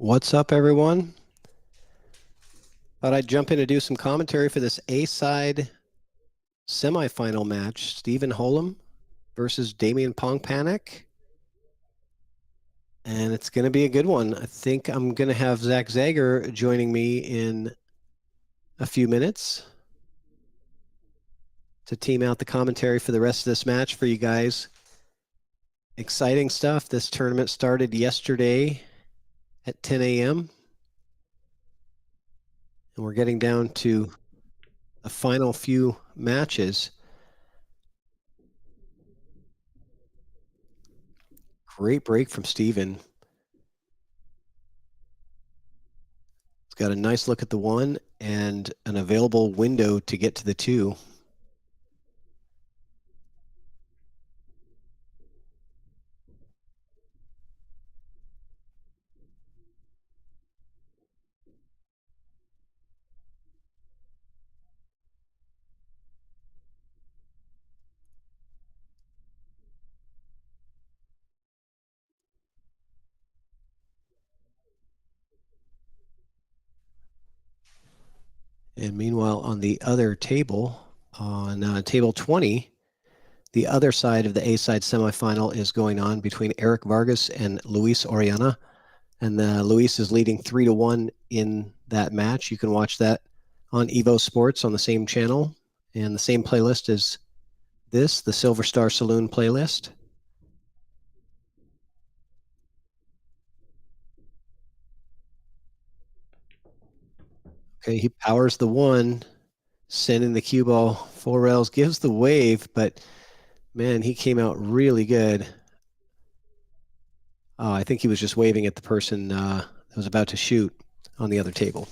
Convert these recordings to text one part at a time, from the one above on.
What's up, everyone? Thought I'd jump in to do some commentary for this A-side semifinal match. Stephen HOLEM versus DAMIAN PONGPANIK. And it's going to be a good one. I think I'm going to have Zach Zager joining me in a few minutes to team out the commentary for the rest of this match for you guys. Exciting stuff. This tournament started yesterday at 10 a.m. And we're getting down to the final few matches. Great break from Steven. He's got a nice look at the one and an available window to get to the two. And meanwhile, on the other table, on table 20, the other side of the A-side semifinal is going on between Eric Vargas and Luis Oriana. And Luis is leading 3-1 in that match. You can watch that on EvoSports on the same channel and the same playlist as this, the Silver Star Saloon playlist. Okay, he powers the one, sending the cue ball full rails, gives the wave, but man, he came out really good. Oh, I think he was just waving at the person that was about to shoot on the other table.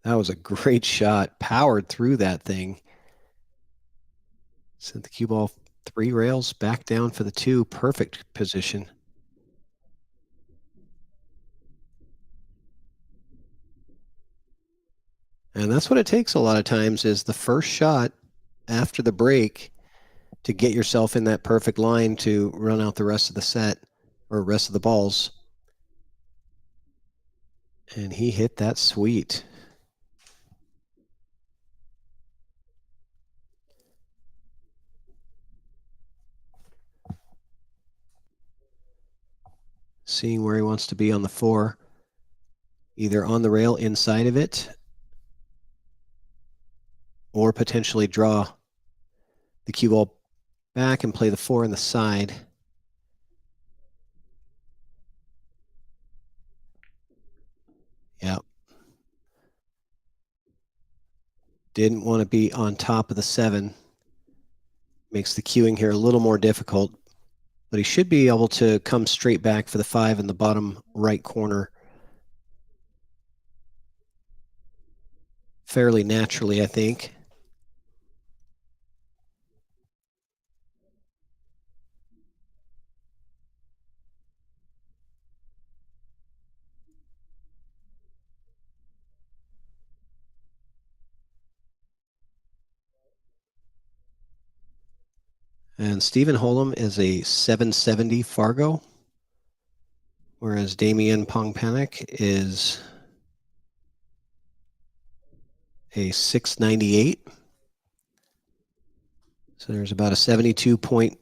That was a great shot. Powered through that thing. Sent the cue ball 3 rails back down for the 2. Perfect position. And that's what it takes a lot of times, is the first shot after the break to get yourself in that perfect line to run out the rest of the set or rest of the balls. And he hit that sweet. Seeing where he wants to be on the 4, either on the rail inside of it or potentially draw the cue ball back and play the 4 on the side. Yep. Didn't want to be on top of the 7. Makes the cueing here a little more difficult, but he should be able to come straight back for the 5 in the bottom right corner fairly naturally, I think. And Stephen HOLEM is a 770 Fargo, whereas DAMIAN PONGPANIK is a 698. So there's about a 72-point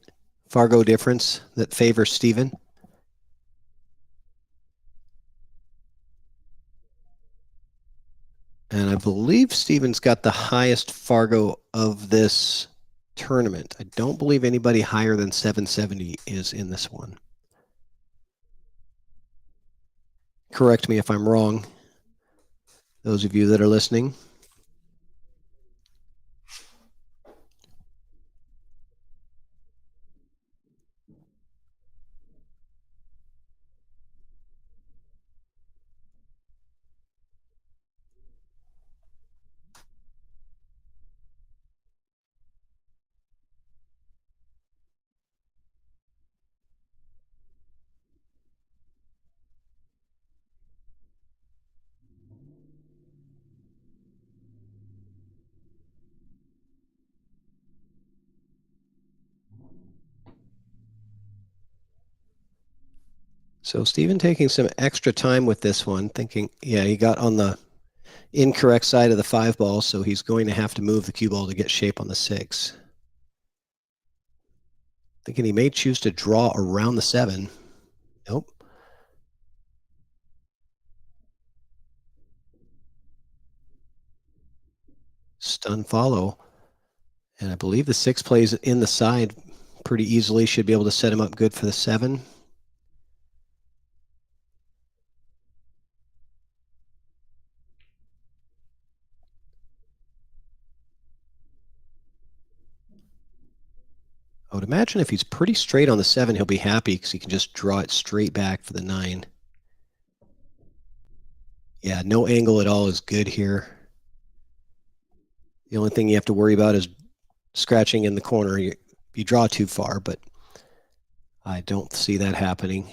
Fargo difference that favors Stephen. And I believe Stephen's got the highest Fargo of this tournament. I don't believe anybody higher than 770 is in this one. Correct me if I'm wrong, those of you that are listening. So Steven taking some extra time with this one, thinking, yeah, he got on the incorrect side of the 5 ball, so he's going to have to move the cue ball to get shape on the 6. Thinking he may choose to draw around the 7. Nope. Stun follow. And I believe the 6 plays in the side pretty easily, should be able to set him up good for the 7. I would imagine if he's pretty straight on the 7, he'll be happy because he can just draw it straight back for the 9. Yeah, no angle at all is good here. The only thing you have to worry about is scratching in the corner. You draw too far, but I don't see that happening.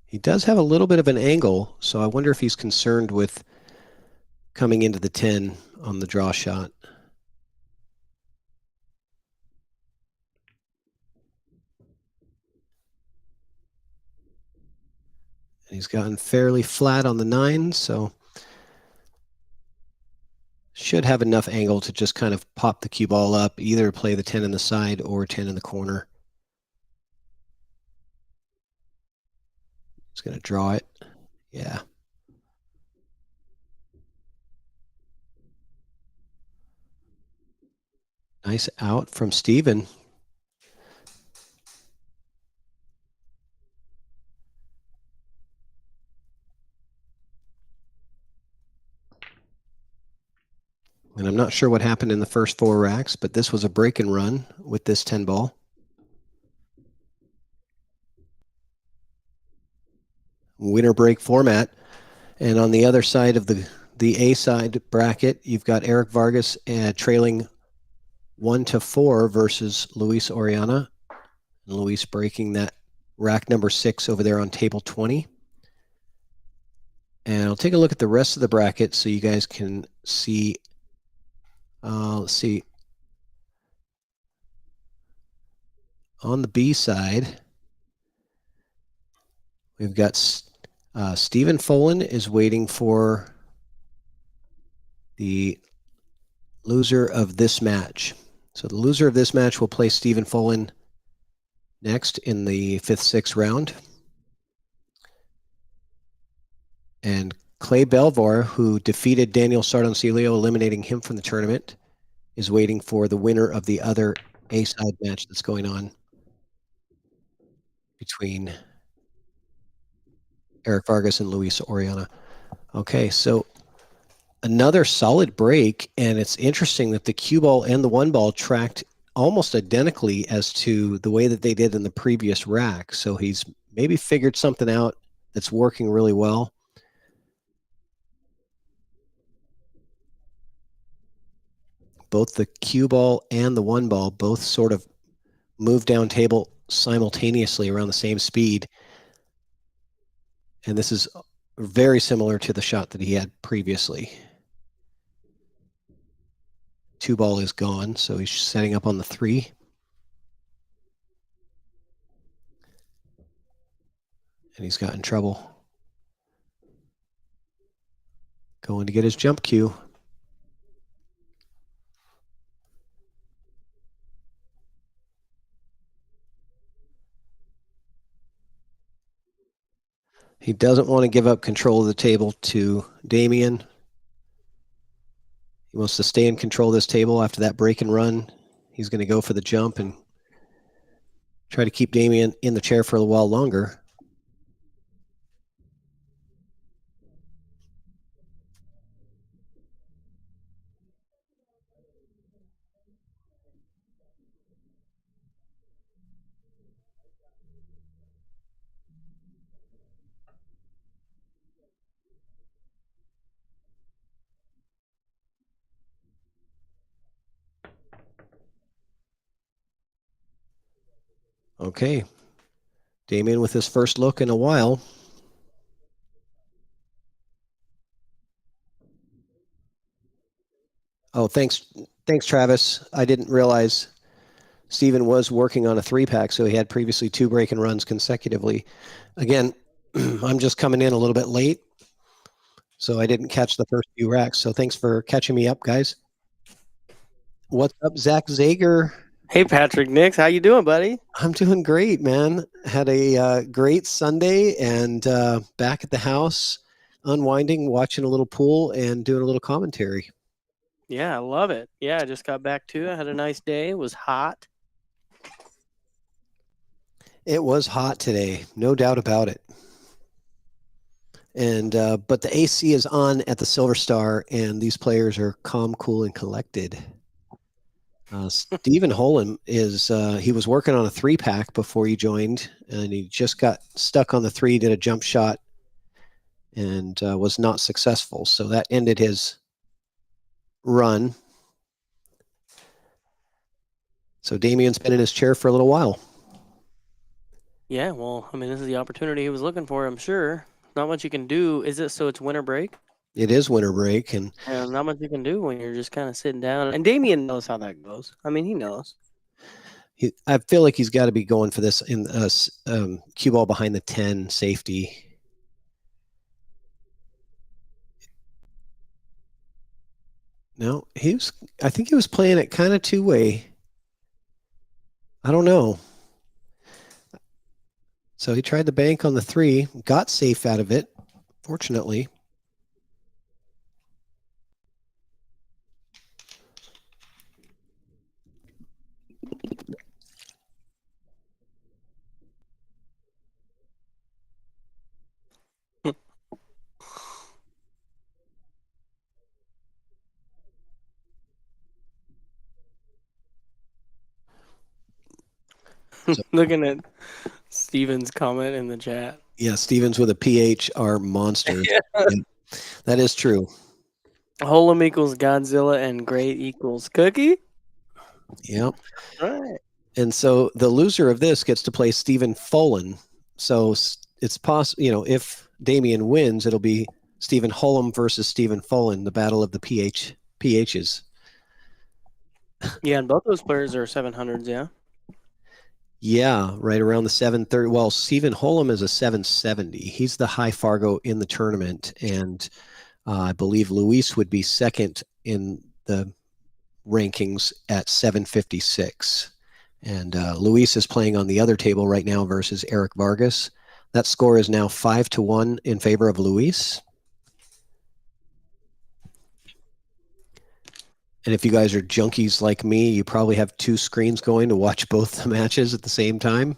He does have a little bit of an angle, so I wonder if he's concerned with coming into the 10 on the draw shot. And he's gotten fairly flat on the 9, so should have enough angle to just kind of pop the cue ball up, either play the 10 in the side or 10 in the corner. He's going to draw it. Yeah. Nice out from Steven. And I'm not sure what happened in the first 4 racks, but this was a break and run with this 10 ball. Winner break format. And on the other side of the A side bracket, you've got Eric Vargas trailing 1-4 versus Luis Oriana. And Luis breaking that rack number 6 over there on table 20. And I'll take a look at the rest of the bracket so you guys can see. Let's see. On the B side, we've got Stephen Folan is waiting for the loser of this match. So the loser of this match will play Stephen Folan next in the 5th, 6th round. And Clay Belvoir, who defeated Daniel Sardoncilio, eliminating him from the tournament, is waiting for the winner of the other A-side match that's going on between Eric Vargas and Luis Oriana. Okay, so another solid break, and it's interesting that the cue ball and the 1 ball tracked almost identically as to the way that they did in the previous rack. So he's maybe figured something out that's working really well. Both the cue ball and the 1 ball both sort of move down table simultaneously around the same speed. And this is very similar to the shot that he had previously. 2 ball is gone, so he's setting up on the 3. And he's got in trouble. Going to get his jump cue. He doesn't want to give up control of the table to Damian. He wants to stay in control of this table after that break and run. He's going to go for the jump and try to keep Damian in the chair for a while longer. Okay. Damian with his first look in a while. Oh, thanks, Travis. I didn't realize Steven was working on a 3-pack, so he had previously 2 break-and runs consecutively. Again, I'm just coming in a little bit late, so I didn't catch the first few racks. So thanks for catching me up, guys. What's up, Zach Zager? Hey, Patrick Nix, how you doing, buddy? I'm doing great, man. Had a great Sunday and back at the house, unwinding, watching a little pool, and doing a little commentary. Yeah, I love it. Yeah, I just got back to it. I had a nice day. It was hot. It was hot today, no doubt about it. And but the AC is on at the Silver Star, and these players are calm, cool, and collected. Stephen HOLEM is he was working on a 3-pack before he joined, and he just got stuck on the 3, did a jump shot, and was not successful. So that ended his run. So Damian's been in his chair for a little while. Yeah, well, I mean, this is the opportunity he was looking for, I'm sure. Not much you can do. Is it so it's winter break? It is winter break, and Not much you can do when you're just kind of sitting down. And Damian knows how that goes. I mean, he knows. I feel like he's got to be going for this in cue ball behind the 10 safety. No, I think he was playing it kind of 2-way. I don't know. So he tried the bank on the 3, got safe out of it, fortunately. So, Looking at Steven's comment in the chat. yeah, Stevens with a PH are monsters. Yeah, that is true. Holem equals Godzilla and Great equals Cookie. Yeah. All right. And so the loser of this gets to play Stephen Folan. So it's possible, if Damian wins, it'll be Stephen HOLEM versus Stephen Folan, the battle of the PHs. Yeah, and both those players are 700s, yeah. Yeah, right around the 730. Well, Stephen HOLEM is a 770. He's the high Fargo in the tournament, and I believe Luis would be second in the rankings at 756. And Luis is playing on the other table right now versus Eric Vargas. That score is now 5-1 in favor of Luis. And if you guys are junkies like me, you probably have 2 screens going to watch both the matches at the same time.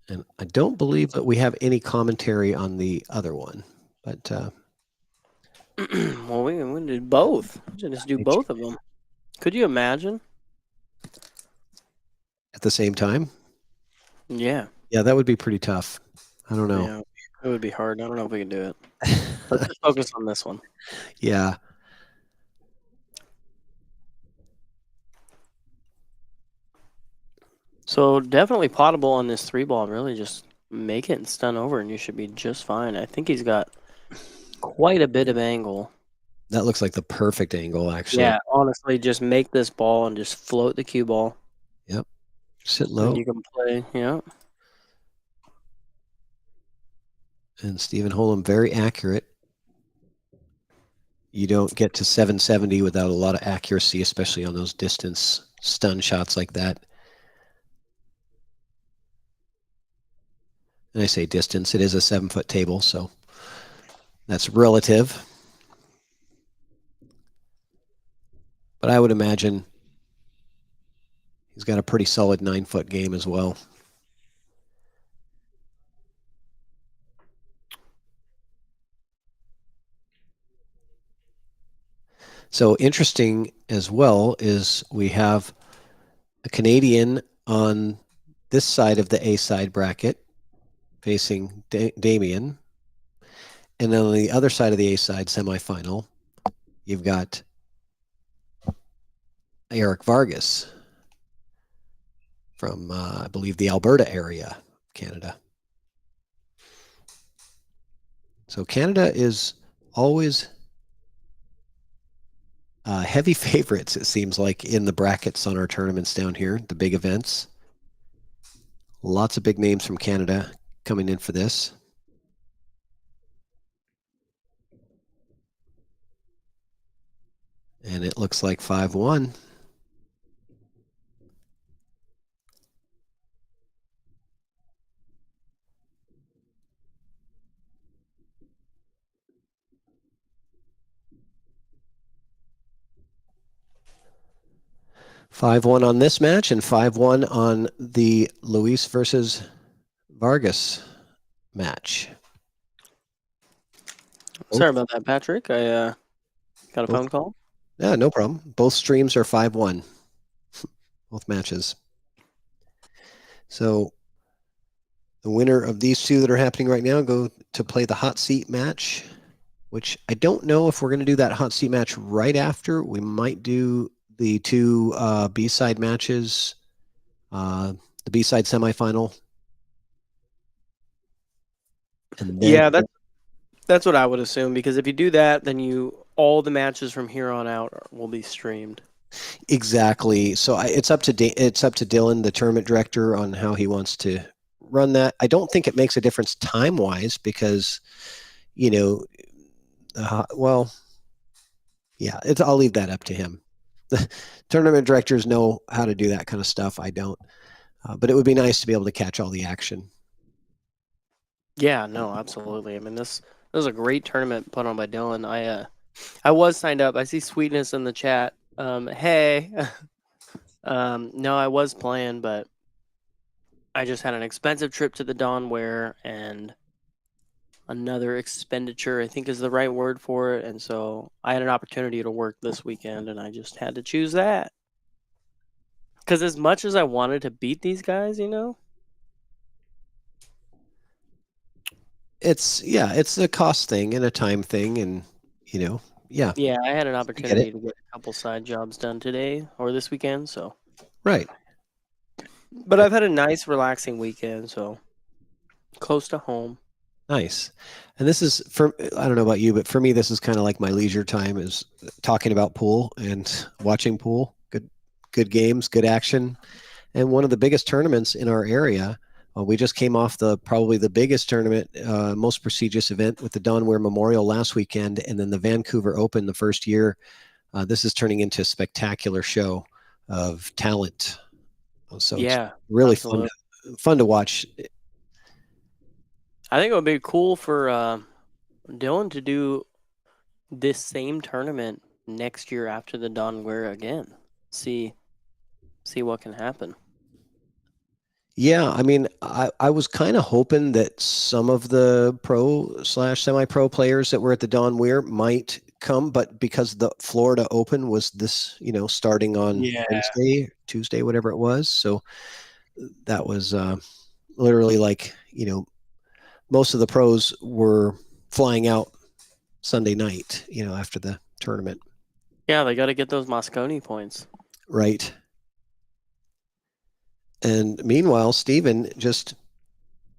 And I don't believe that we have any commentary on the other one, but Well, we can do both. We should just do both of them. Could you imagine? At the same time? Yeah. Yeah, that would be pretty tough. I don't know. Yeah, it would be hard. I don't know if we can do it. Let's just focus on this one. Yeah. So definitely potable on this 3-ball. Really just make it and stun over and you should be just fine. I think he's got quite a bit of angle. That looks like the perfect angle, actually. Yeah, honestly, just make this ball and just float the cue ball. Yep. Sit low. And you can play, yeah. And Stephen HOLEM, very accurate. You don't get to 770 without a lot of accuracy, especially on those distance stun shots like that. And I say distance, it is a 7-foot table, so that's relative. But I would imagine he's got a pretty solid 9-foot game as well. So interesting as well is we have a Canadian on this side of the A side bracket facing Damian. And then on the other side of the A side semifinal, you've got Eric Vargas from, I believe, the Alberta area, Canada. So Canada is always heavy favorites, it seems like, in the brackets on our tournaments down here, the big events. Lots of big names from Canada coming in for this. And it looks like 5-1. Five-one on this match and 5-1 on the Luis versus Vargas match. Sorry about that, Patrick. I got a Both, phone call. yeah, no problem. Both streams are 5-1. Both matches. So the winner of these two that are happening right now go to play the hot seat match, which I don't know if we're going to do that hot seat match right after. We might do the two B-side matches, the B-side semifinal. And then Yeah, that's what I would assume, because if you do that, then all the matches from here on out will be streamed. exactly. So it's up to Dylan, the tournament director, on how he wants to run that. I don't think it makes a difference time-wise because, well, yeah, I'll leave that up to him. The tournament directors know how to do that kind of stuff. I don't. But it would be nice to be able to catch all the action. Yeah, no, absolutely. I mean, this was a great tournament put on by Dylan. I was signed up. I see Sweetness in the chat. Hey, no, I was playing, but I just had an expensive trip to the Dawnware and another expenditure, I think is the right word for it. And so I had an opportunity to work this weekend, and I just had to choose that. Because as much as I wanted to beat these guys, it's a cost thing and a time thing, and yeah, yeah, I had an I get it. opportunity to get a couple side jobs done today or this weekend. So, Right. but I've had a nice, relaxing weekend. So close to home. Nice. And this is I don't know about you, but for me, this is kind of like my leisure time is talking about pool and watching pool. Good games, good action. And one of the biggest tournaments in our area. We just came off probably the biggest tournament, most prestigious event with the Donware Memorial last weekend, and then the Vancouver Open the first year. This is turning into a spectacular show of talent. So Yeah, it's really absolutely. fun to watch. I think it would be cool for Dylan to do this same tournament next year after the Dawnware again. See what can happen. Yeah, I mean, I was kind of hoping that some of the pro/semi-pro players that were at the Don Weir might come, but because the Florida Open was this, starting on Yeah. Wednesday, Tuesday, whatever it was, so that was literally like, most of the pros were flying out Sunday night, after the tournament. Yeah, they got to get those Moscone points. Right. And meanwhile, Steven just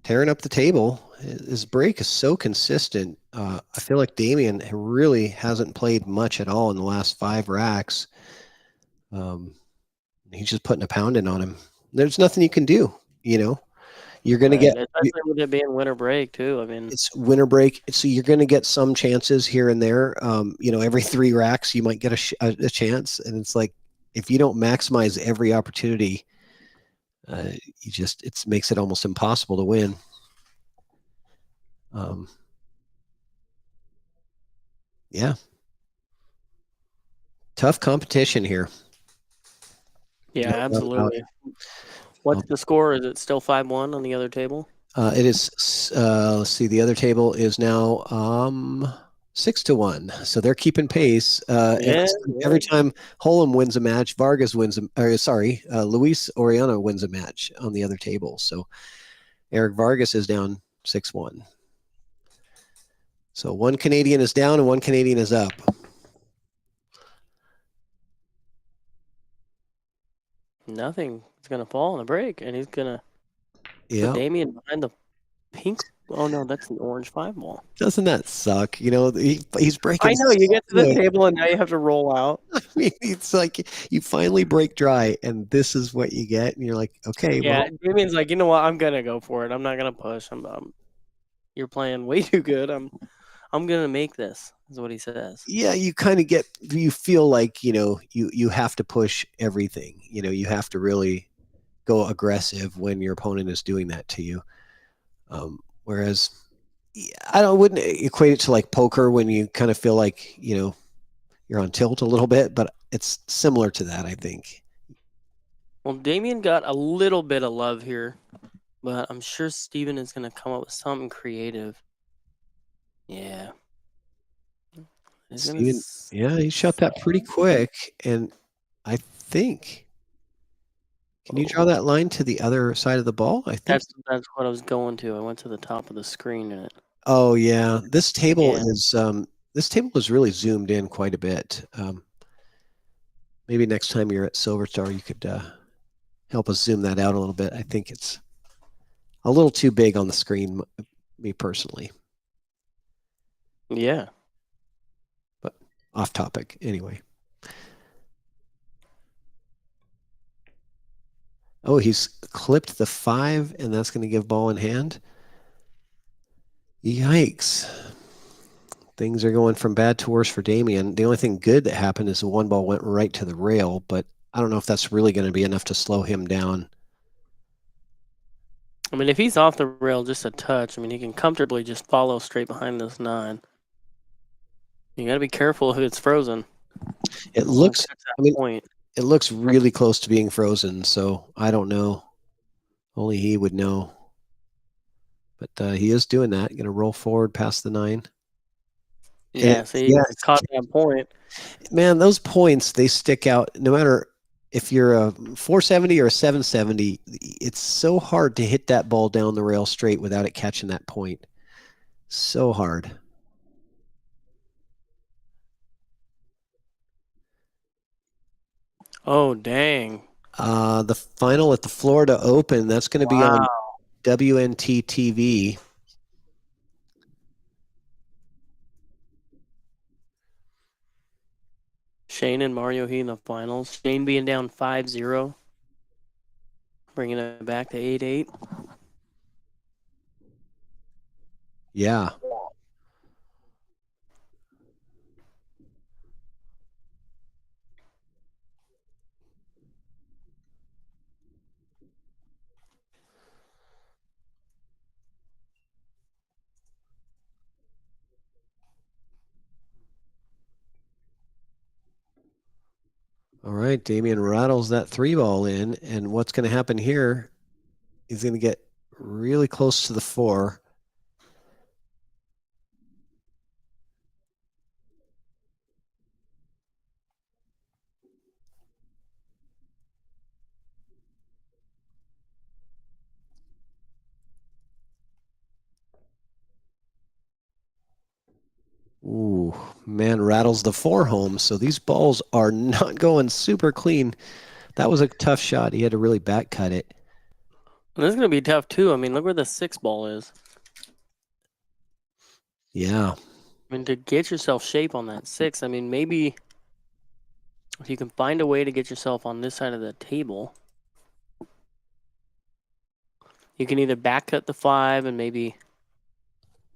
tearing up the table. His break is so consistent. I feel like DAMIAN really hasn't played much at all in the last 5 racks. He's just putting a pound in on him. There's nothing you can do, You're going to Right. get Especially with it being winter break too. I mean, it's winter break, so you're going to get some chances here and there. Every 3 racks you might get a chance, and it's like if you don't maximize every opportunity, it makes it almost impossible to win. Yeah. Tough competition here. yeah, No doubt about absolutely. it. What's the score? Is it still 5-1 on the other table? It is. Let's see. The other table is now 6-1. So they're keeping pace. Yeah. Every time HOLEM wins a match, Vargas wins. Luis Oriano wins a match on the other table. So Eric Vargas is down 6-1. So one Canadian is down and one Canadian is up. Nothing is gonna fall on the break, and he's gonna put Yeah. DAMIAN behind the pink Oh no, that's an orange 5-ball. Doesn't that suck? You know, he's breaking. I know, you get to the good. table and now you have to roll out. I mean, it's like you finally break dry, and this is what you get, and you're like, okay, Yeah, well, Damian's like, you know what? I'm gonna go for it. I'm not gonna push. You're playing way too good. I'm gonna make this. Is what he says. yeah, you feel like you have to push everything. You have to really go aggressive when your opponent is doing that to you. Whereas, wouldn't equate it to like poker when you kind of feel like you're on tilt a little bit, but it's similar to that, I think. Well, Damian got a little bit of love here, but I'm sure Steven is gonna come up with something creative. Yeah. He's gonna. Steven, yeah, he shot that pretty quick, and I think. Can you draw that line to the other side of the ball? I think. That's what I was going to. I went to the top of the screen and it. Oh yeah, this table Yeah. is really zoomed in quite a bit. Maybe next time you're at Silver Star, you could help us zoom that out a little bit. I think it's a little too big on the screen, me personally. Yeah. But off topic anyway. Oh, he's clipped the 5, and that's going to give ball in hand. Yikes. Things are going from bad to worse for Damian. The only thing good that happened is the one ball went right to the rail, but I don't know if that's really going to be enough to slow him down. I mean, if he's off the rail just a touch, I mean, he can comfortably just follow straight behind this 9. You got to be careful if it's frozen. It looks, point. It looks really close to being frozen, so I don't know. Only he would know. But he is doing that. Going to roll forward past the 9. Yeah, so he caught that point. Man, those points, they stick out. No matter if you're a 470 or a 770, it's so hard to hit that ball down the rail straight without it catching that point. So hard. Oh, dang. The final at the Florida Open, that's going to be on WNT TV. Shane and Mario He in the finals. Shane being down 5-0. Bringing it back to 8-8. Yeah. All right, Damian rattles that 3-ball in, and what's going to happen here? He's going to get really close to the 4. Ooh, man, rattles the 4 home. So these balls are not going super clean. That was a tough shot. He had to really back cut it. And this is going to be tough, too. I mean, look where the 6-ball is. Yeah. I mean, to get yourself shape on that 6, I mean, maybe if you can find a way to get yourself on this side of the table, you can either back cut the 5 and maybe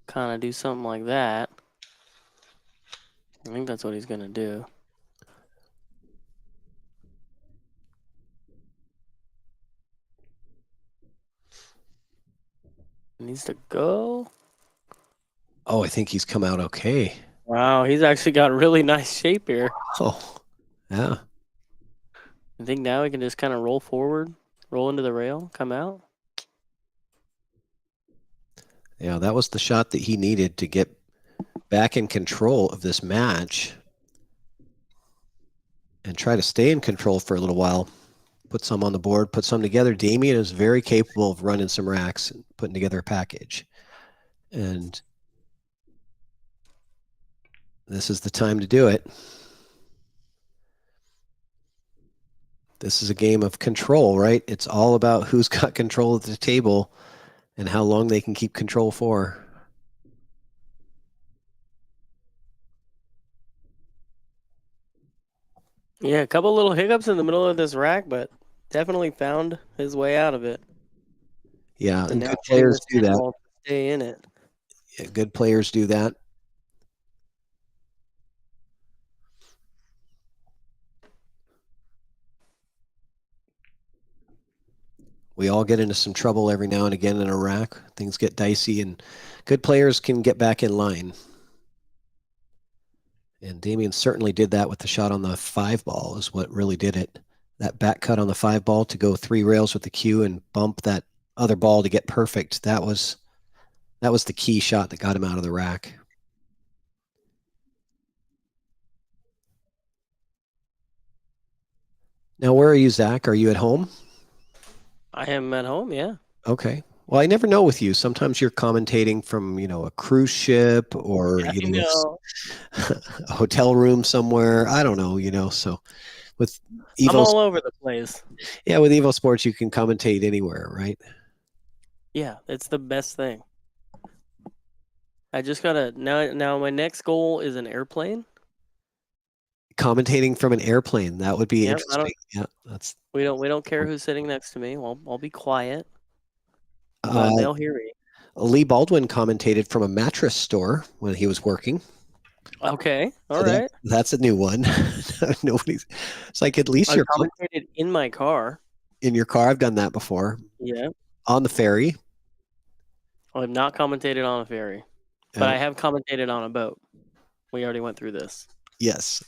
kind of do something like that. I think that's what he's going to do. It needs to go. Oh, I think he's come out okay. Wow, he's actually got really nice shape here. Oh, yeah. I think now he can just kind of roll forward, roll into the rail, come out. Yeah, that was the shot that he needed to get back in control of this match and try to stay in control for a little while. Put some on the board, put some together. Damian is very capable of running some racks and putting together a package. And this is the time to do it. This is a game of control, right? It's all about who's got control of the table. and how long they can keep control for. Yeah, a couple little hiccups in the middle of this rack, but definitely found his way out of it. Yeah, And and now good hitting players this do that. ball to stay in it. Yeah, good players do that. We all get into some trouble every now and again in a rack. Things get dicey, and good players can get back in line. And Damian certainly did that with the shot on the 5 ball, is what really did it. That back cut on the 5 ball to go 3 rails with the cue and bump that other ball to get perfect. That was the key shot that got him out of the rack. Now, where are you, Zach? Are you at home? I am at home, yeah. Okay. Well, I never know with you. Sometimes you're commentating from, a cruise ship or, I know. a hotel room somewhere. I don't know, so with I'm Evo, all over the place. yeah, with EvoSports, you can commentate anywhere, right? Yeah, it's the best thing. I just gotta now my next goal is an airplane. Commentating from an airplane, that would be Yep, I don't interesting. Yeah, that's we don't care who's sitting next to me. I'll be quiet, uh, but they'll hear me. Lee Baldwin commentated from a mattress store when he was working. Okay, all So right. that's a new one. Nobody's. It's like at least I've you're commentated in my car. in your car. I've done that before Yeah. on the ferry. I've not commentated on a ferry, but I have commentated on a boat. We already went through this. Yes.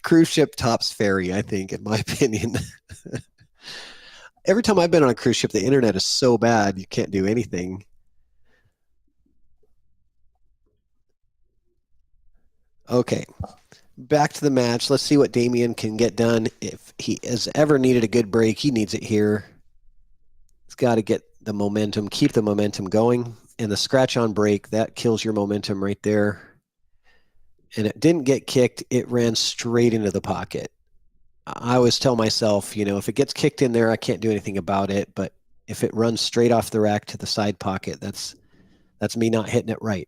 Cruise ship tops ferry, I think, in my opinion. Every time I've been on a cruise ship, the internet is so bad you can't do anything. Okay, back to the match. Let's see what Damian can get done. If he has ever needed a good break, he needs it here. He's got to get the momentum, keep the momentum going. And the scratch on break, that kills your momentum right there. And it didn't get kicked, it ran straight into the pocket. I always tell myself, if it gets kicked in there, I can't do anything about it. But if it runs straight off the rack to the side pocket, that's me not hitting it right.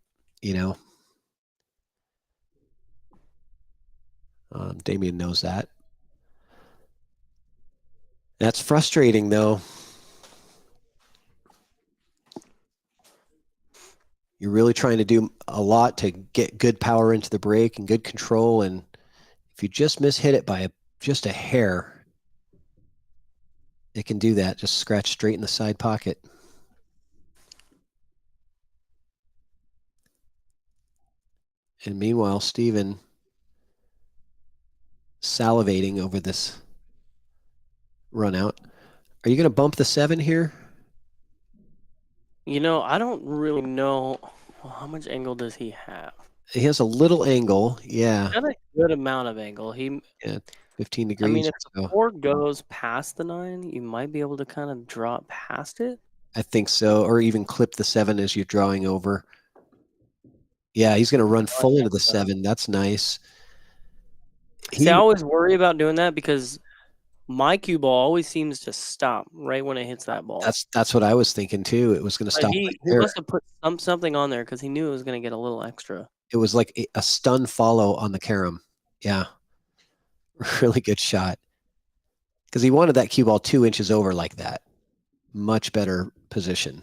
Damian knows that. That's frustrating, though. You're really trying to do a lot to get good power into the break and good control. And if you just mishit it by just a hair, it can do that. Just scratch straight in the side pocket. And meanwhile, Steven salivating over this run out. Are you going to bump the 7 here? I don't really know how much angle does he have. He has a little angle. Yeah. Got a good amount of angle. Yeah. 15 I degrees mean, if or the so. 4 goes past the 9, you might be able to kind of drop past it. I think so. Or even clip the 7 as you're drawing over. Yeah, he's going to run full into the 7. That's nice. See, I always worry about doing that because my cue ball always seems to stop right when it hits that ball. That's what I was thinking too. It was going to But stop he right there. must have put something on there because he knew it was going to get a little extra. It was like a stun follow on the carom. Yeah. Really good shot. Because he wanted that cue ball 2 inches over like that. Much better position.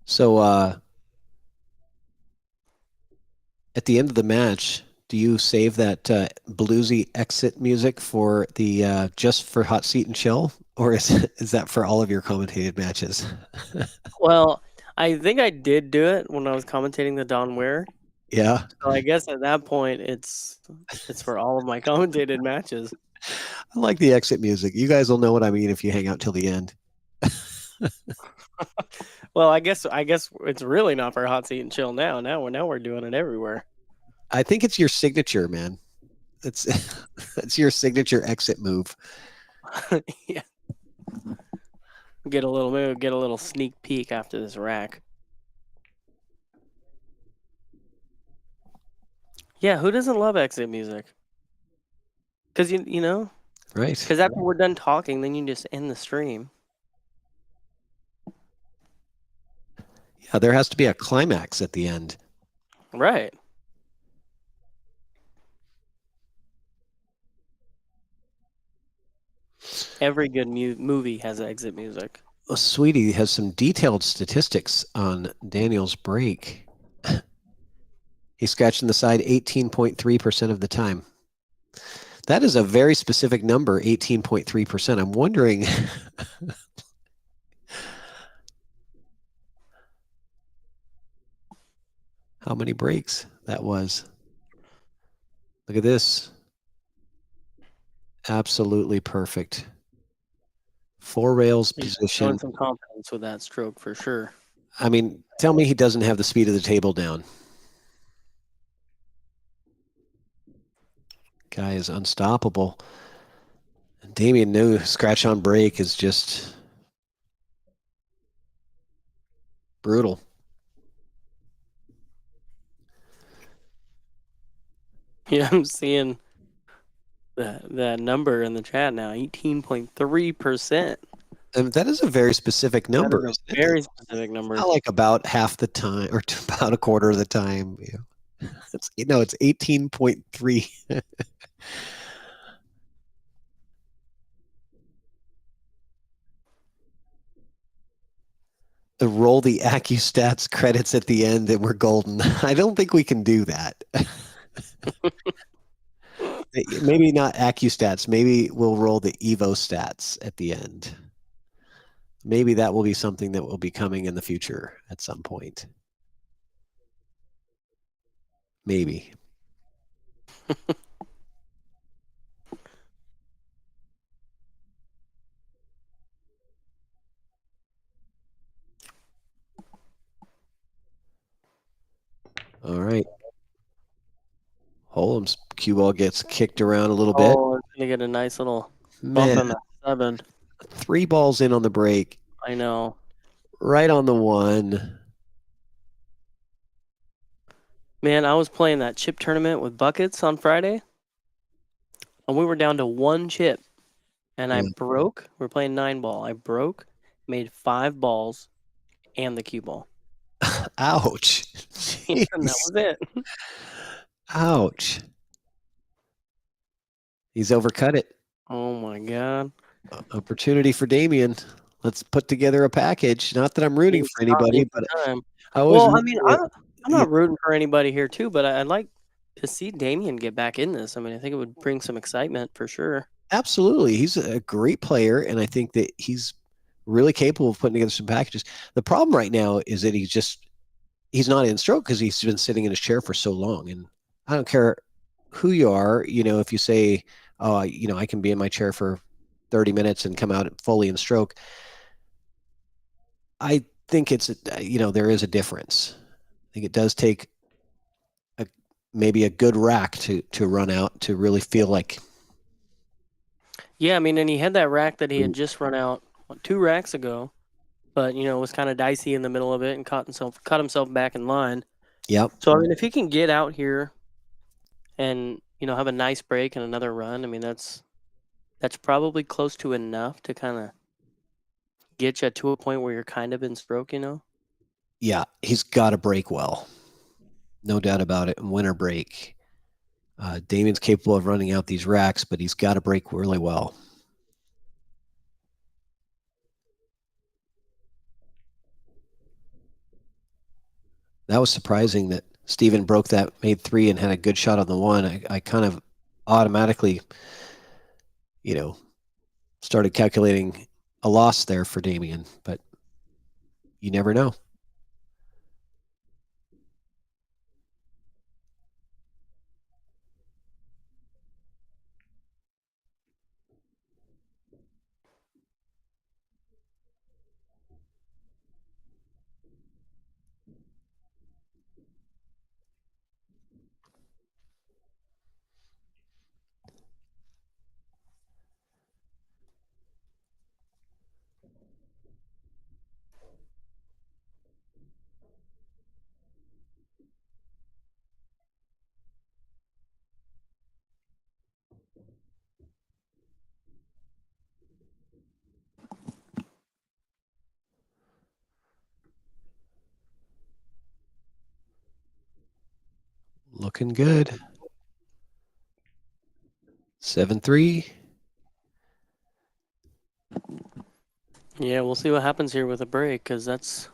So at the end of the match, do you save that bluesy exit music for the just for hot seat and chill, or is that for all of your commentated matches? Well, I think I did do it when I was commentating the Don Ware. Yeah, So I guess at that point it's for all of my commentated matches. I like the exit music. You guys will know what I mean if you hang out till the end. Well, I guess it's really not for hot seat and chill now. Now we're doing it everywhere. I think it's your signature, man. It's it's your signature exit move. Yeah. Get a little sneak peek after this rack. Yeah, who doesn't love exit music? Because you know, Right. because after we're done talking, then you just end the stream. Yeah, there has to be a climax at the end. Right. Every good movie has exit music. Well, Sweetie has some detailed statistics on Daniel's break. He's scratching the side 18.3% of the time. That is a very specific number, 18.3%. I'm wondering how many breaks that was. Look at this. Absolutely perfect. 4 rails He's position. showing some confidence with that stroke for sure. I mean, tell me he doesn't have the speed of the table down. Guy is unstoppable. Damian, no scratch on break is just brutal. Yeah, I'm seeing that number in the chat now, 18.3%. And that is a very specific That number, is a isn't it? very It's specific number. not like about half the time or about a quarter of the time. It's 18.3. Roll the AccuStats credits at the end and we're golden. I don't think we can do that. Maybe not AccuStats. Maybe we'll roll the EvoStats at the end. Maybe that will be something that will be coming in the future at some point. Maybe. All right. Holem's cue ball gets kicked around a little bit. Oh, it's gonna get a nice little bump Man, in the 7. 3 balls in on the break, I know. right on the 1. Man, I was playing that chip tournament with buckets on Friday, and we were down to 1 chip, and I Yeah. broke. We're playing 9 ball. I broke, made 5 balls, and the cue ball. Ouch. And that Jeez. was it. Ouch. He's overcut it. Oh my god. Opportunity for Damian. Let's put together a package. Not that I'm rooting He for caught me anybody, at but the time. I always Well, I root mean, for I'm not rooting for anybody here too, but I'd like to see Damian get back in this. I mean, I think it would bring some excitement for sure. absolutely. He's a great player, and I think that he's really capable of putting together some packages. The problem right now is that he's not in stroke because he's been sitting in his chair for so long. And I don't care who you are, if you say, oh, I can be in my chair for 30 minutes and come out fully in stroke. I think there is a difference. I think it does take maybe a good rack to run out to really feel like. Yeah, I mean, and he had that rack that he had just run out 2 racks ago, but was kind of dicey in the middle of it and cut himself back in line. Yep. So I mean, if he can get out here and have a nice break and another run, I mean that's probably close to enough to kind of get you to a point where you're kind of in stroke. Yeah, he's got to break well, no doubt about it. And winter break, Damian's capable of running out these racks, but he's got to break really well. That was surprising that Steven broke that, made 3, and had a good shot on the 1. I kind of automatically, started calculating a loss there for Damian, but you never know. Looking good. 7-3. Yeah, we'll see what happens here with a break, because that's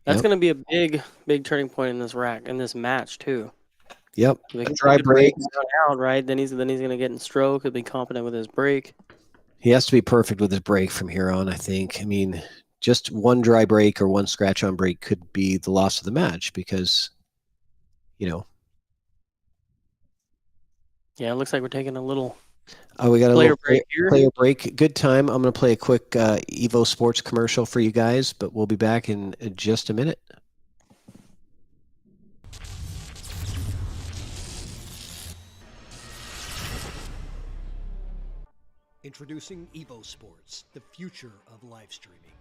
Yep. going to be a big turning point in this match too. Yep. If A dry break. Out, right? Then he's going to get in stroke. He'll be confident with his break. He has to be perfect with his break from here on, I think. I mean, just one dry break or one scratch on break could be the loss of the match because, you know. Yeah, it looks like we're taking a little We got a player little break here. player break. Good time. I'm going to play a quick EvoSports commercial for you guys, but we'll be back in just a minute. Introducing EvoSports, the future of live streaming.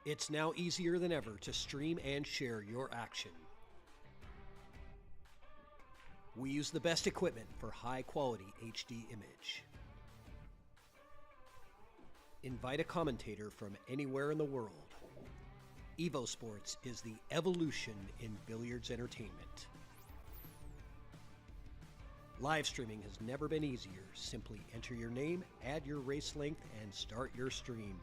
It's now easier than ever to stream and share your action. We use the best equipment for high-quality HD image. Invite a commentator from anywhere in the world. EvoSports is the evolution in billiards entertainment. Live streaming has never been easier. Simply enter your name, add your race length, and start your stream.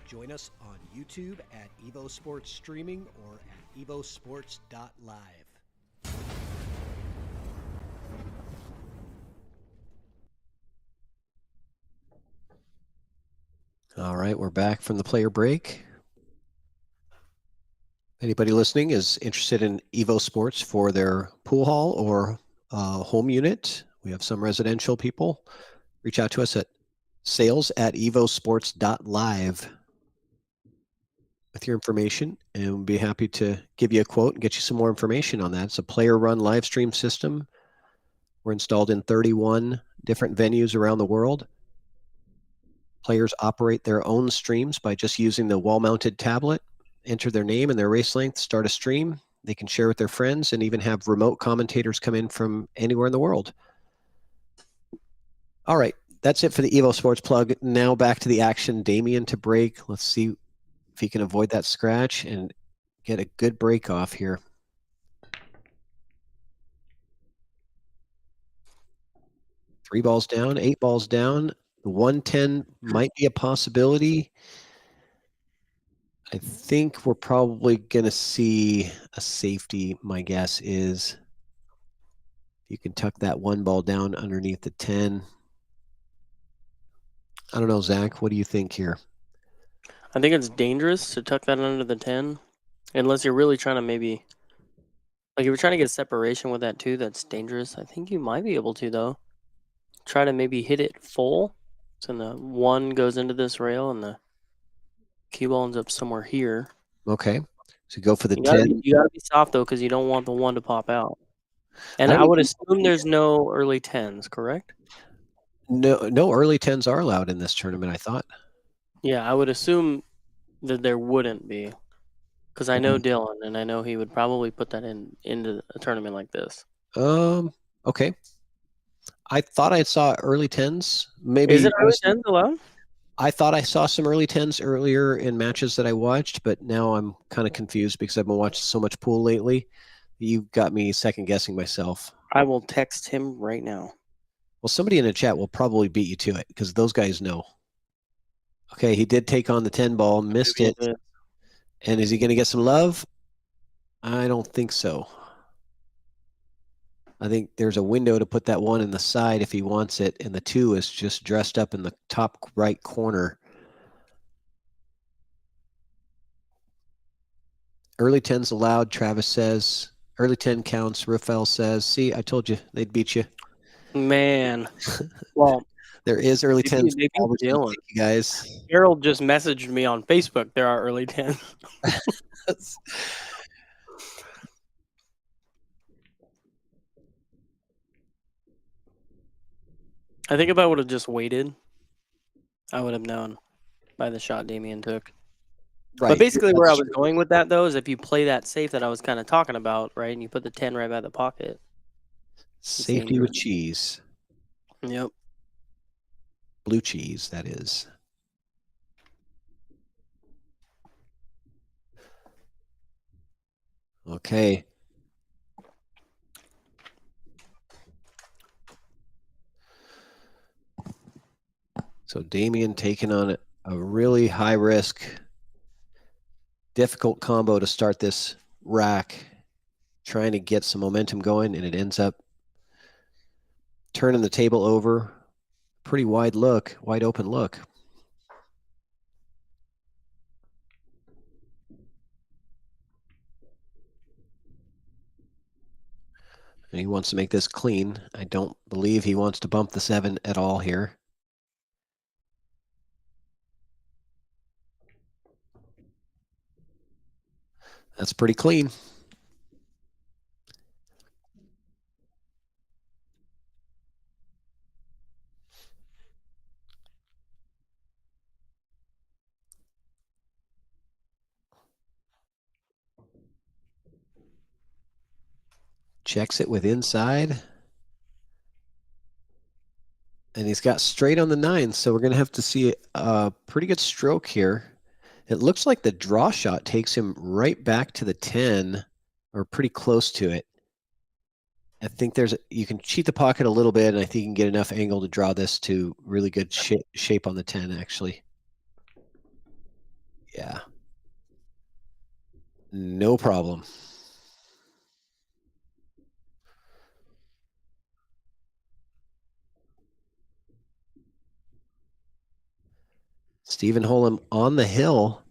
Join us on YouTube at EvoSports Streaming or at evosports.live. All right, we're back from the player break. Anybody listening is interested in EvoSports for their pool hall or home unit? We have some residential people. Reach out to us at sales@evosports.live with your information, and we'll be happy to give you a quote and get you some more information on that. It's a player-run live stream system. We're installed in 31 different venues around the world. Players operate their own streams by just using the wall-mounted tablet, enter their name and their race length, start a stream. They can share with their friends and even have remote commentators come in from anywhere in the world. All right, that's it for the EvoSports plug. Now back to the action. Damian to break. Let's see if he can avoid that scratch and get a good break off here. Three balls down, 8 balls down. The 110 might be a possibility. I think we're probably going to see a safety, my guess is. You can tuck that one ball down underneath the 10. I don't know, Zach. What do you think here? I think it's dangerous to tuck that under the 10, unless you're really trying to maybe, like if you're trying to get separation with that 2, that's dangerous. I think you might be able to, though. Try to maybe hit it full, so the 1 goes into this rail and the cue ball ends up somewhere here. Okay. So go for the You 10. gotta be soft, though, because you don't want the 1 to pop out. And I would assume there's no early 10s, correct? No early 10s are allowed in this tournament, I thought. Yeah, I would assume that there wouldn't be, because I know Dylan, and I know he would probably put that into a tournament like this. Okay. I thought I saw early 10s. Maybe Is it early 10s allowed? I thought I saw some early 10s earlier in matches that I watched, but now I'm kind of confused because I've been watching so much pool lately. You got me second guessing myself. I will text him right now. Well, somebody in the chat will probably beat you to it because those guys know. Okay, he did take on the 10 ball, missed it. And is he going to get some love? I don't think so. I think there's a window to put that 1 in the side if he wants it, and the 2 is just dressed up in the top right corner. Early 10s allowed, Travis says. Early 10 counts, Rafael says. See, I told you they'd beat you. Man. Well, there is early 10s. They beat Dylan. You guys. Harold just messaged me on Facebook. There are early 10s. I think if I would have just waited, I would have known by the shot Damian took. Right. But basically where I was going with that, though, is if you play that safe that I was kind of talking about, right, and you put the 10 right by the pocket. Safety with cheese. Yep. Blue cheese, that is. Okay. So Damian taking on a really high risk, difficult combo to start this rack, trying to get some momentum going, and it ends up turning the table over. Pretty wide open look. And he wants to make this clean. I don't believe he wants to bump the 7 at all here. That's pretty clean. Checks it with inside. And he's got straight on the 9, so we're going to have to see a pretty good stroke here. It looks like the draw shot takes him right back to the 10, or pretty close to it. I think you can cheat the pocket a little bit, and I think you can get enough angle to draw this to really good shape on the 10, actually. Yeah. No problem. Stephen Holem on the hill.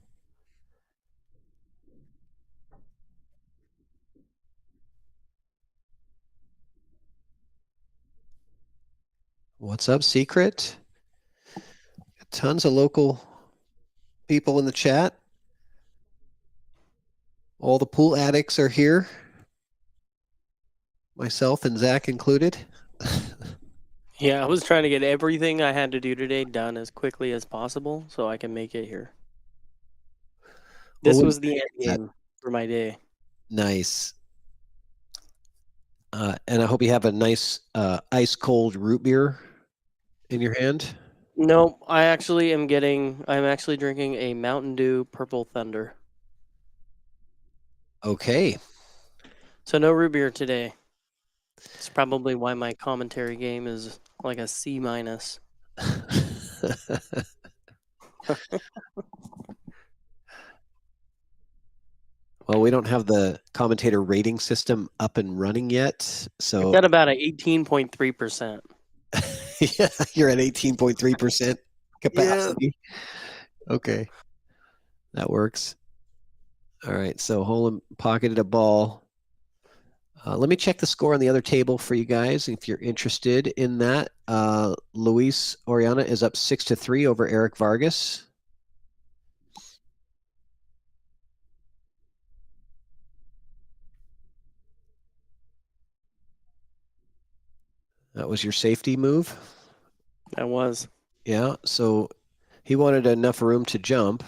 What's up, Secret? Tons of local people in the chat. All the pool addicts are here. Myself and Zach included. Yeah, I was trying to get everything I had to do today done as quickly as possible so I can make it here. This was the end game for my day. Nice. And I hope you have a nice ice cold root beer in your hand. No, I'm actually drinking a Mountain Dew Purple Thunder. Okay. So no root beer today. It's probably why my commentary game is like a C-. Well, we don't have the commentator rating system up and running yet, so It's at about 18.3%. yeah, you're at 18.3% capacity. Yeah. Okay, that works. All right, so Holem pocketed a ball. Let me check the score on the other table for you guys if you're interested in that. Luis Oriana is up 6-3 over Eric Vargas. That was your safety move? That was. Yeah, so he wanted enough room to jump.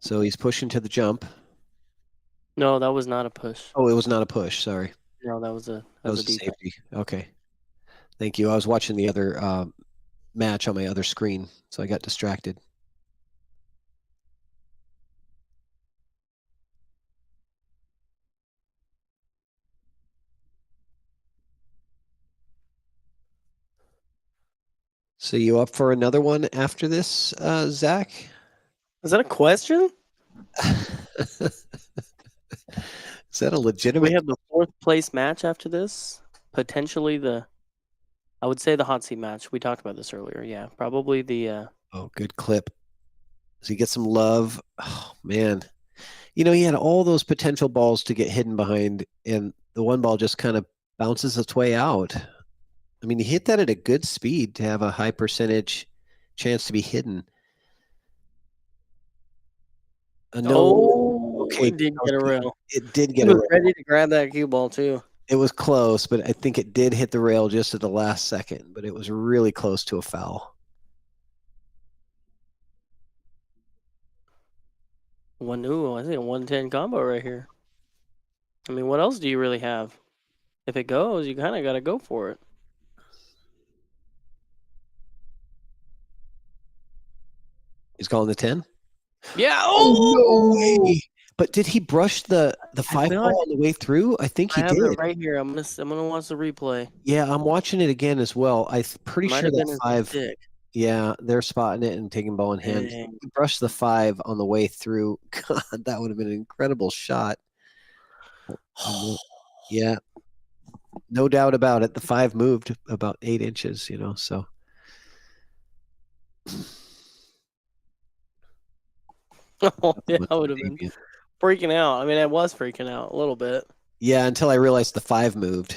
So he's pushing to the jump. No, that was not a push. Oh, it was not a push, sorry. No, that was a defense. Safety. Okay. Thank you. I was watching the other match on my other screen, so I got distracted. So you up for another one after this, Zach? Is that a question? Is that a legitimate? We have the 4th place match after this. Potentially I would say the hot seat match. We talked about this earlier. Yeah, probably the. Oh, good clip. Does he get some love? Oh, man. You know, he had all those potential balls to get hidden behind, and the one ball just kind of bounces its way out. I mean, he hit that at a good speed to have a high percentage chance to be hidden. No. Okay. It did get a rail. It did He get a was rail. ready to grab that cue ball too. It was close, but I think it did hit the rail just at the last second, but it was really close to a foul. I think a 110 combo right here. I mean, what else do you really have? If it goes, you kind of got to go for it. He's calling the 10? Yeah. Oh, no way. But did he brush the five feel ball like on the way through? I think I he have it did. right here. I'm gonna watch the replay. Yeah, I'm watching it again as well. Pretty Might sure have been that his five. stick. Yeah, they're spotting it and taking ball in hand. Dang. He brushed the five on the way through. God, that would have been an incredible shot. Yeah, no doubt about it. The five moved about 8 inches, so. Oh, yeah, Much I for would have been Damien. freaking out. I mean, I was freaking out a little bit. Yeah, until I realized the five moved.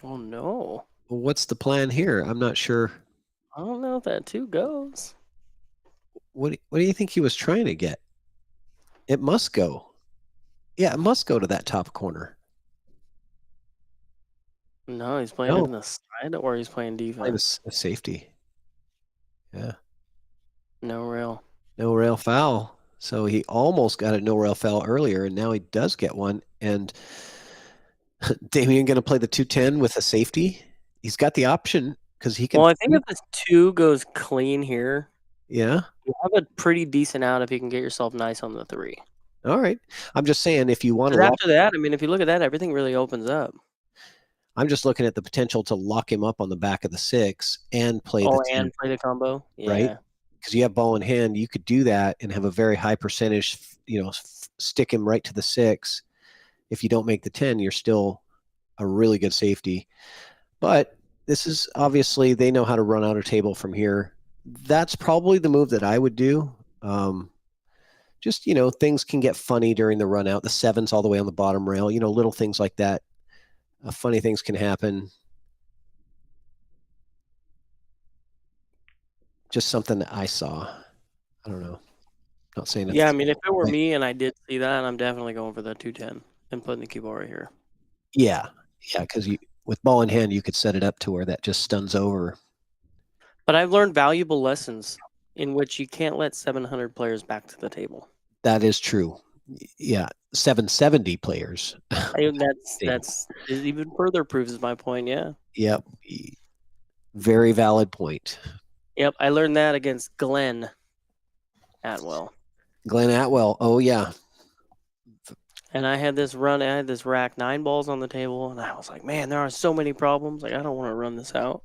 Oh no. Well, what's the plan here? I'm not sure. I don't know if that two goes. What do you think he was trying to get? It must go. Yeah, it must go to that top corner. No, he's playing No, in the side or he's playing playing defense. a safety. Yeah, No rail. no rail foul. So he almost got a no rail foul earlier, and now he does get one. And Damien going to play the 210 with a safety. He's got the option because he can. Well, I think if this two goes clean here, Yeah. you have a pretty decent out if you can get yourself nice on the three. All right. I'm just saying if you want to. Because after that, I mean, if you look at that, everything really opens up. I'm just looking at the potential to lock him up on the back of the 6 and play the 10. And play the combo. Yeah. Right? Because you have ball in hand, you could do that and have a very high percentage, stick him right to the 6. If you don't make the 10, you're still a really good safety. But this is obviously they know how to run outer table from here. That's probably the move that I would do. Just, things can get funny during the run out. The 7's all the way on the bottom rail, little things like that. Funny things can happen. Just something that I saw. I don't know. Not saying it's Yeah, I mean, if it were right. me and I did see that, I'm definitely going for the 210 and putting the cue ball right here. Yeah, because with ball in hand, you could set it up to where that just stuns over. But I've learned valuable lessons in which you can't let 700 players back to the table. That is true. Yeah, 770 players. That's it even further proves my point. Yeah. Yep. Very valid point. Yep, I learned that against Glenn Atwell. Glenn Atwell. Oh yeah. And I had this rack 9 balls on the table, and I was like, man, there are so many problems. Like, I don't want to run this out.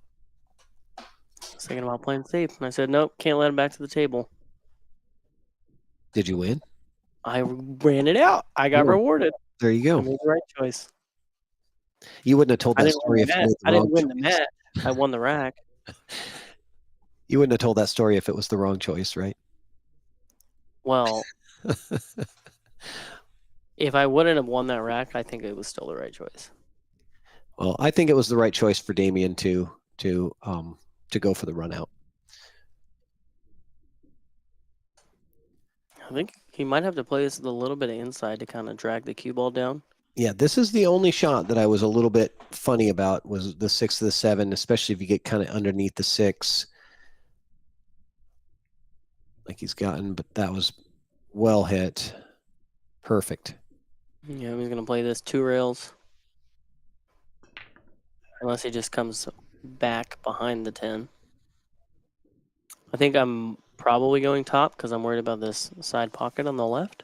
I was thinking about playing safe, and I said, nope, can't let him back to the table. Did you win? I ran it out. I got rewarded. There you go. I made the right choice. You wouldn't have told that story if you made the I wrong didn't win the choice. match. I won the rack. You wouldn't have told that story if it was the wrong choice, right? Well, if I wouldn't have won that rack, I think it was still the right choice. Well, I think it was the right choice for Damien to go for the run out. I think he might have to play this a little bit of inside to kind of drag the cue ball down. Yeah, this is the only shot that I was a little bit funny about was the 6 to the 7, especially if you get kind of underneath the 6. Like he's gotten, but that was well hit. Perfect. Yeah, he's going to play this 2 rails. Unless he just comes back behind the 10. I think I'm probably going top because I'm worried about this side pocket on the left.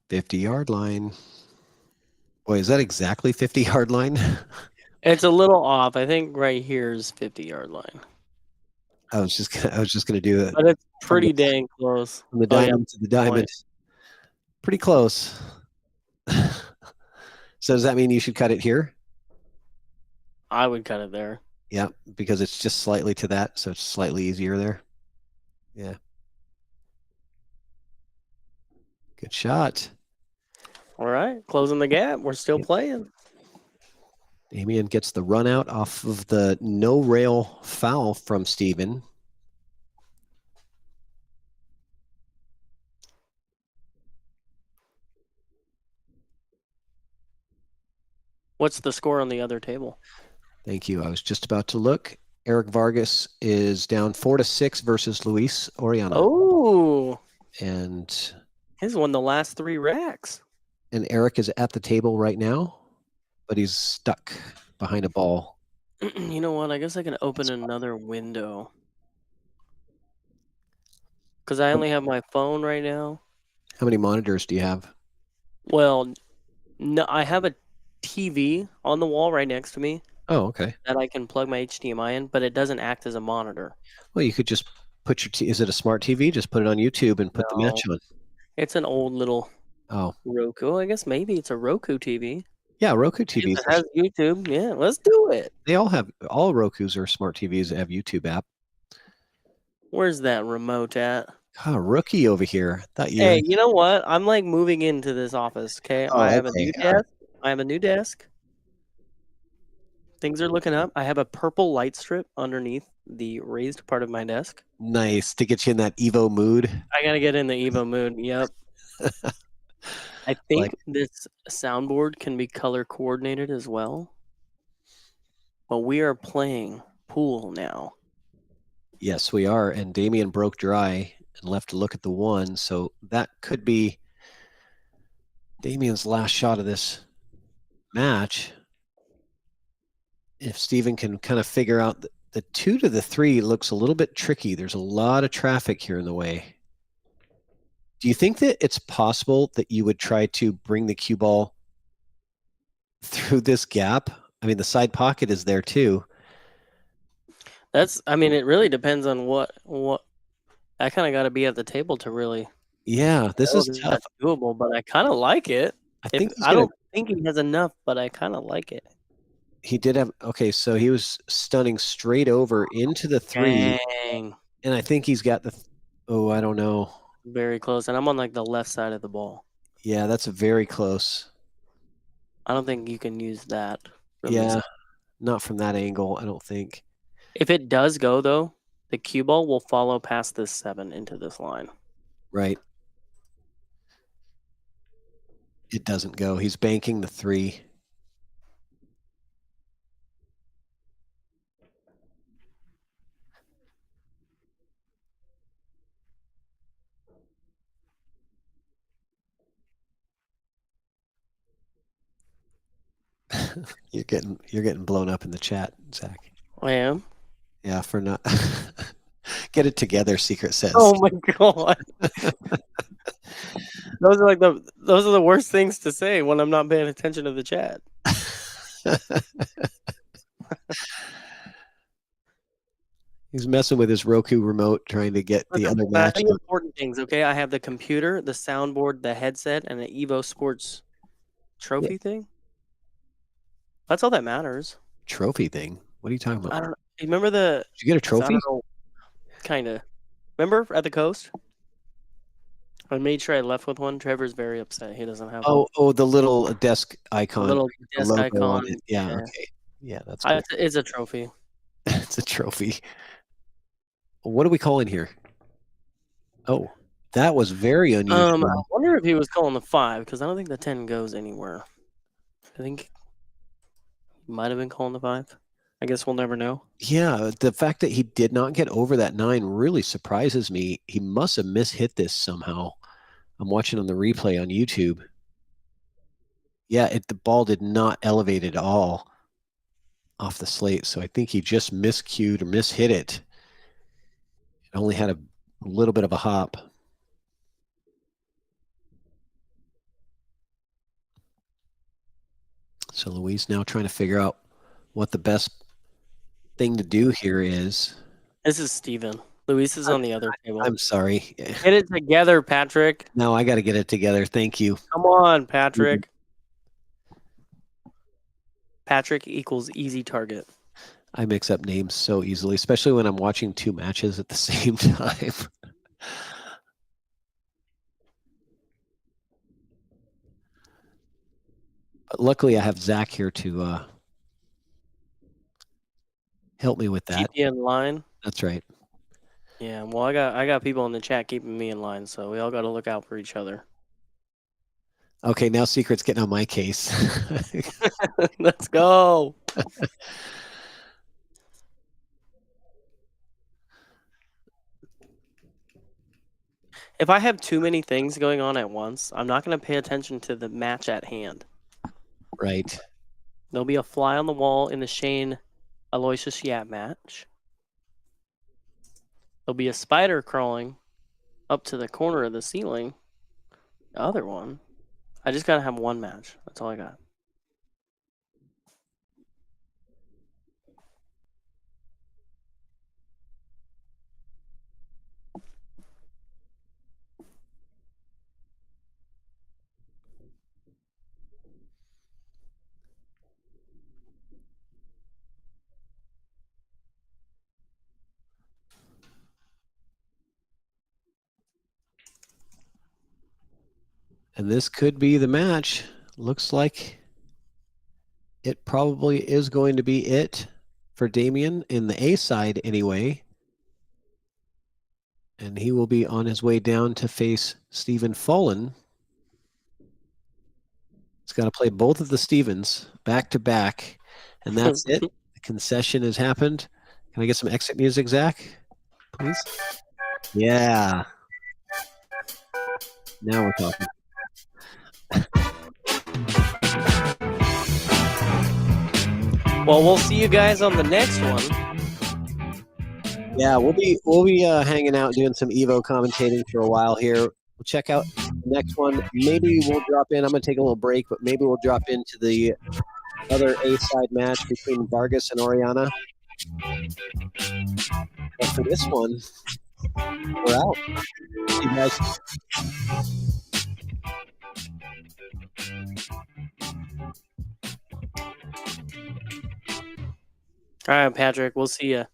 $50-yard line. Boy, is that exactly 50-yard line? It's a little off. I think right here is 50-yard line. I was just gonna do it. But it's pretty dang close. From the diamond to the diamond. Pretty close. So does that mean you should cut it here? I would cut it there. Yeah, because it's just slightly to that, so it's slightly easier there. Yeah. Good shot. All right, closing the gap. We're still playing. Damien gets the run out off of the no rail foul from Steven. What's the score on the other table? Thank you. I was just about to look. Eric Vargas is down 4-6 versus Luis Oriana. Oh, And he's won the last 3 racks. Eric is at the table right now, but he's stuck behind a ball. You know what? I guess I can open another window. Because I only have my phone right now. How many monitors do you have? Well, no, I have a TV on the wall right next to me Oh, okay. that I can plug my HDMI in, but it doesn't act as a monitor. Well, you could just put your is it a smart TV? Just put it on YouTube and put the match on. It's an old little Oh, Roku. I guess maybe it's a Roku TV. yeah, Roku If TVs. it has YouTube, yeah, let's do it. They all Rokus or smart TVs that have YouTube app. Where's that remote at? Ah, rookie over here. Thought you. Hey, you know what? I'm like moving into this office. Okay, Oh, I have a okay. new All right. desk. I have a new desk. Things are looking up. I have a purple light strip underneath the raised part of my desk. Nice to get you in that Evo mood. I gotta get in the Evo mood. Yep. I think Like- this soundboard can be color coordinated as well. But we are playing pool now. Yes, we are. And Damian broke dry and left to look at the 1. So that could be Damian's last shot of this match. If Steven can kind of figure out the 2 to the 3 looks a little bit tricky. There's a lot of traffic here in the way. Do you think that it's possible that you would try to bring the cue ball through this gap? I mean, the side pocket is there too. I mean, it really depends on what I kind of got to be at the table to really. Yeah, this know is that tough. That's doable, but I kind of like it. I think I don't think he has enough, but I kind of like it. he did have. Okay, so he was stunning straight over into the 3, Dang, and I think he's got the. Oh, I don't know. very close, and I'm on like the left side of the ball. Yeah, that's very close. I don't think you can use that. Yeah, not from that angle, I don't think. If it does go though, the cue ball will follow past this 7 into this line. Right. It doesn't go. He's banking the 3. You're getting blown up in the chat, Zach. I am. Yeah, for not get it together, Secret says. Oh my god. Those are the worst things to say when I'm not paying attention to the chat. He's messing with his Roku remote trying to get the other match. The important things, okay? I have the computer, the soundboard, the headset, and an EvoSports trophy thing. That's all that matters. Trophy thing? What are you talking I about? don't know. You remember the Did you get a trophy? Kind of. Remember at the coast? I made sure I left with one. Trevor's very upset. He doesn't have one. Oh, the little desk icon. A little with the desk logo icon. on it. Yeah, Yeah. okay. Yeah, that's cool. It's a trophy. It's a trophy. What are we calling here? Oh, that was very unusual. I wonder if he was calling the 5 because I don't think the 10 goes anywhere. I think he might have been calling the 5. I guess we'll never know. Yeah, the fact that he did not get over that 9 really surprises me. He must have mishit this somehow. I'm watching on the replay on YouTube. Yeah, the ball did not elevate at all off the slate, so I think he just miscued or mishit it. It only had a little bit of a hop. So Louise now trying to figure out what the best thing to do here is. This is Steven. Luis is on the other table. I'm sorry. Get it together, Patrick. No, I got to get it together. Thank you. Come on, Patrick. Patrick equals easy target. I mix up names so easily, especially when I'm watching 2 matches at the same time. But luckily, I have Zach here to help me with that. Keep you in line. That's right. Yeah, well, I got people in the chat keeping me in line, so we all got to look out for each other. Okay, now Secret's getting on my case. Let's go. If I have too many things going on at once, I'm not going to pay attention to the match at hand. Right. There'll be a fly on the wall in the Shane Aloysius Yap match. There'll be a spider crawling up to the corner of the ceiling. The other one. I just got to have one match. That's all I got. And this could be the match. Looks like it probably is going to be it for Damian in the A side anyway. And he will be on his way down to face Stephen Fallen. He's got to play both of the Stevens back to back. And that's it. The concession has happened. Can I get some exit music, Zach? Please? Yeah. Now we're talking. Well, we'll see you guys on the next one. Yeah, we'll be hanging out doing some Evo commentating for a while here. We'll check out the next one. Maybe we'll drop in. I'm going to take a little break, but maybe we'll drop into the other A-side match between Vargas and Oriana. But for this one, we're out. See you guys. All right, Patrick. We'll see you.